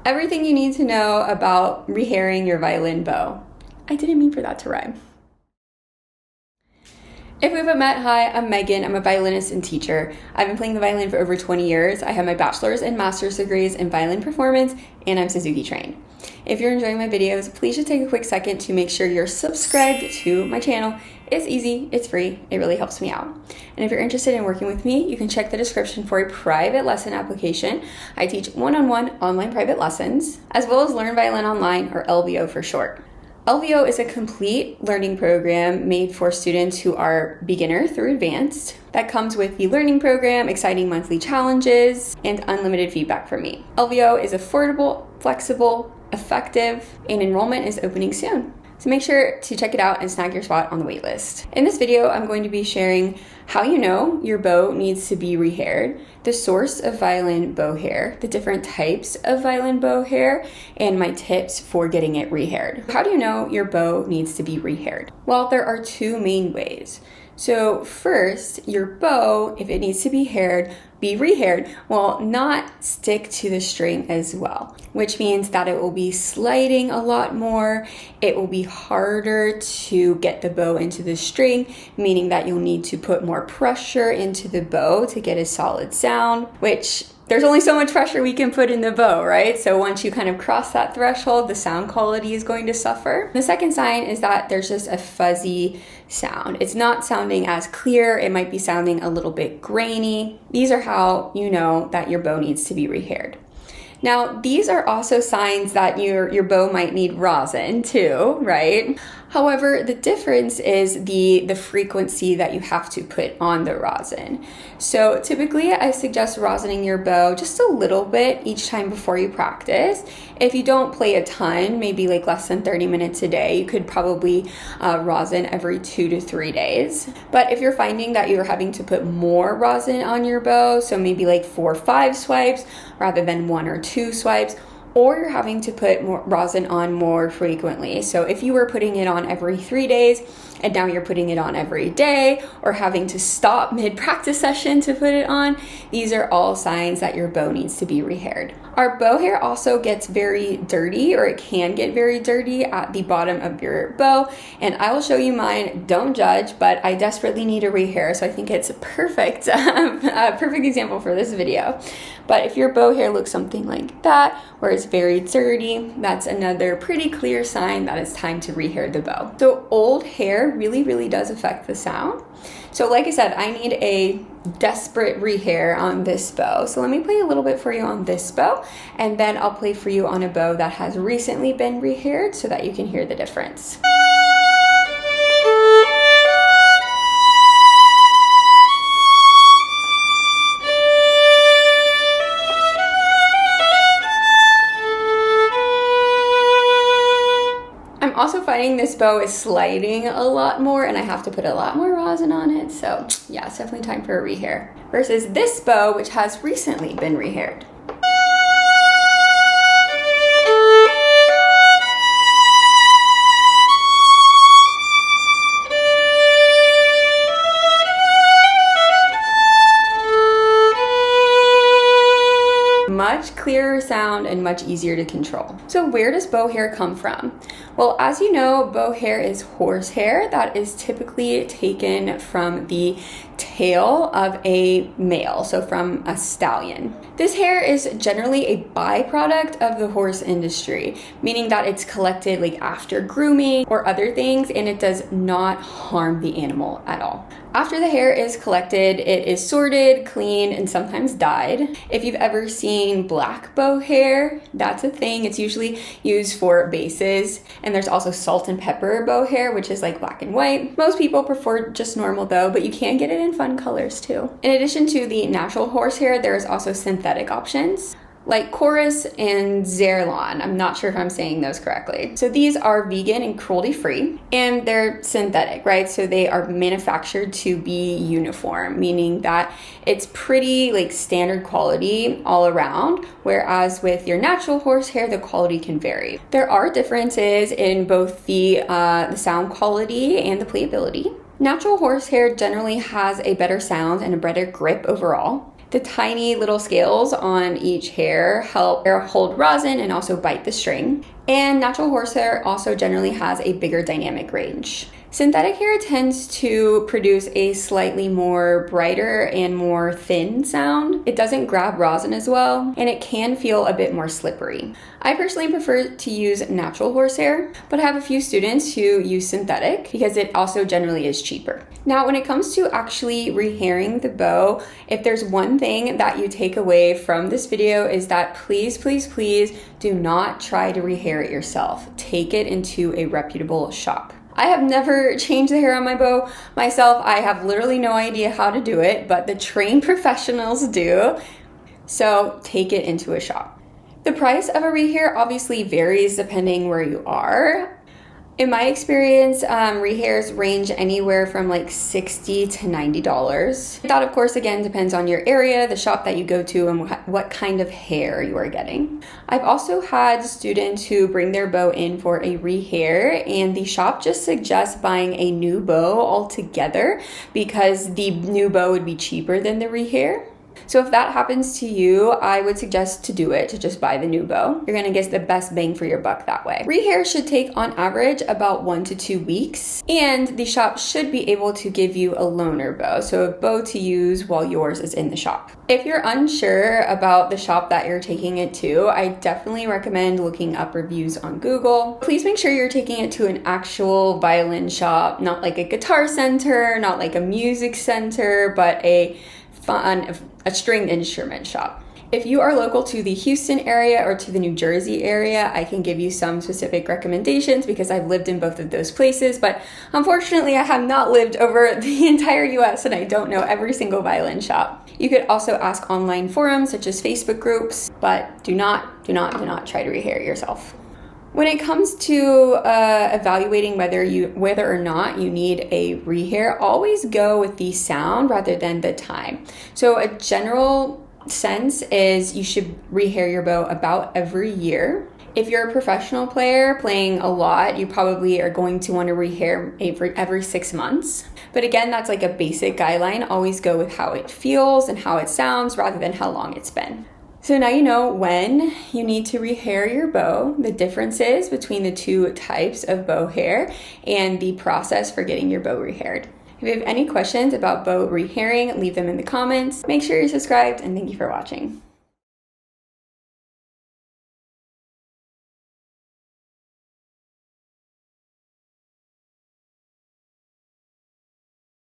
Everything you need to know about rehairing your violin bow. I didn't mean for that to rhyme. If we haven't met, hi, I'm Megan. I'm a violinist and teacher. I've been playing the violin for over 20 years. I have my bachelor's and master's degrees in violin performance, and I'm Suzuki trained. If you're enjoying my videos, please just take a quick second to make sure you're subscribed to my channel. It's easy, it's free, it really helps me out. And if you're interested in working with me, you can check the description for a private lesson application. I teach one-on-one online private lessons, as well as Learn Violin Online, or LVO for short. LVO is a complete learning program made for students who are beginner through advanced that comes with the learning program, exciting monthly challenges, and unlimited feedback from me. LVO is affordable, flexible, effective, and enrollment is opening soon. So make sure to check it out and snag your spot on the waitlist. In this video, I'm going to be sharing how you know your bow needs to be rehaired, the source of violin bow hair, the different types of violin bow hair, and my tips for getting it rehaired. How do you know your bow needs to be rehaired? Well, there are two main ways. So first, your bow, if it needs to be rehaired, will not stick to the string as well, which means that it will be sliding a lot more. It will be harder to get the bow into the string, meaning that you'll need to put more pressure into the bow to get a solid sound, which there's only so much pressure we can put in the bow, right? So once you kind of cross that threshold, the sound quality is going to suffer. The second sign is that there's just a fuzzy sound. It's not sounding as clear. It might be sounding a little bit grainy. These are how you know that your bow needs to be rehaired. Now, these are also signs that your bow might need rosin too, right? However, the difference is the frequency that you have to put on the rosin. So typically I suggest rosining your bow just a little bit each time before you practice. If you don't play a ton, maybe like less than 30 minutes a day, you could probably rosin every 2 to 3 days. But if you're finding that you're having to put more rosin on your bow, so maybe like 4 or 5 swipes rather than 1 or 2 swipes, or you're having to put more rosin on more frequently. So if you were putting it on every 3 days and now you're putting it on every day, or having to stop mid-practice session to put it on, these are all signs that your bow needs to be rehaired. Our bow hair also gets very dirty, or it can get very dirty at the bottom of your bow, and I will show you mine. Don't judge, but I desperately need a rehair, so I think it's a perfect example for this video. But if your bow hair looks something like that, where it's very dirty, that's another pretty clear sign that it's time to rehair the bow. So old hair really does affect the sound. So like I said, I need a desperate rehair on this bow. So let me play a little bit for you on this bow, and then I'll play for you on a bow that has recently been rehaired so that you can hear the difference. Also finding this bow is sliding a lot more, and I have to put a lot more rosin on it. So yeah, it's definitely time for a rehair. Versus this bow, which has recently been rehaired. Much clearer sound and much easier to control. So where does bow hair come from? Well, as you know, bow hair is horse hair that is typically taken from the tail of a male, so from a stallion. This hair is generally a byproduct of the horse industry, meaning that it's collected like after grooming or other things, and it does not harm the animal at all. After the hair is collected, it is sorted, cleaned, and sometimes dyed. If you've ever seen black bow hair, that's a thing. It's usually used for bases. And there's also salt and pepper bow hair, which is like black and white. Most people prefer just normal though, but you can get it in fun colors too. In addition to the natural horse hair, there's also synthetic options. like Chorus and Zerlon. I'm not sure if I'm saying those correctly. So these are vegan and cruelty-free, and they're synthetic, right? So they are manufactured to be uniform, meaning that it's pretty like standard quality all around, whereas with your natural horsehair, the quality can vary. There are differences in both the sound quality and the playability. Natural horsehair generally has a better sound and a better grip overall. The tiny little scales on each hair help hold rosin and also bite the string. And natural horsehair also generally has a bigger dynamic range. Synthetic hair tends to produce a slightly more brighter and more thin sound. It doesn't grab rosin as well, and it can feel a bit more slippery. I personally prefer to use natural horsehair, but I have a few students who use synthetic because it also generally is cheaper. Now, when it comes to actually rehairing the bow, if there's one thing that you take away from this video is that please, please, please do not try to rehair it yourself. Take it into a reputable shop. I have never changed the hair on my bow myself. I have literally no idea how to do it, but the trained professionals do. So take it into a shop. The price of a rehair obviously varies depending where you are. In my experience, rehairs range anywhere from like $60 to $90. That, of course, again, depends on your area, the shop that you go to, and what kind of hair you are getting. I've also had students who bring their bow in for a rehair, and the shop just suggests buying a new bow altogether because the new bow would be cheaper than the rehair. So if that happens to you, I would suggest to do it, to just buy the new bow. You're gonna get the best bang for your buck that way. Rehair should take on average about 1 to 2 weeks, and the shop should be able to give you a loaner bow, so a bow to use while yours is in the shop. If you're unsure about the shop that you're taking it to, I definitely recommend looking up reviews on Google. Please make sure you're taking it to an actual violin shop, not like a guitar center, not like a music center, but a string instrument shop. If you are local to the Houston area or to the New Jersey area, I can give you some specific recommendations because I've lived in both of those places, but unfortunately I have not lived over the entire US and I don't know every single violin shop. You could also ask online forums such as Facebook groups, but do not try to rehair it yourself. When it comes to evaluating whether or not you need a rehair, always go with the sound rather than the time. So a general sense is you should rehair your bow about every year. If you're a professional player playing a lot, you probably are going to want to rehair every 6 months. But again, that's like a basic guideline. Always go with how it feels and how it sounds rather than how long it's been. So now you know when you need to rehair your bow, the differences between the two types of bow hair, and the process for getting your bow rehaired. If you have any questions about bow rehairing, leave them in the comments. Make sure you're subscribed, and thank you for watching.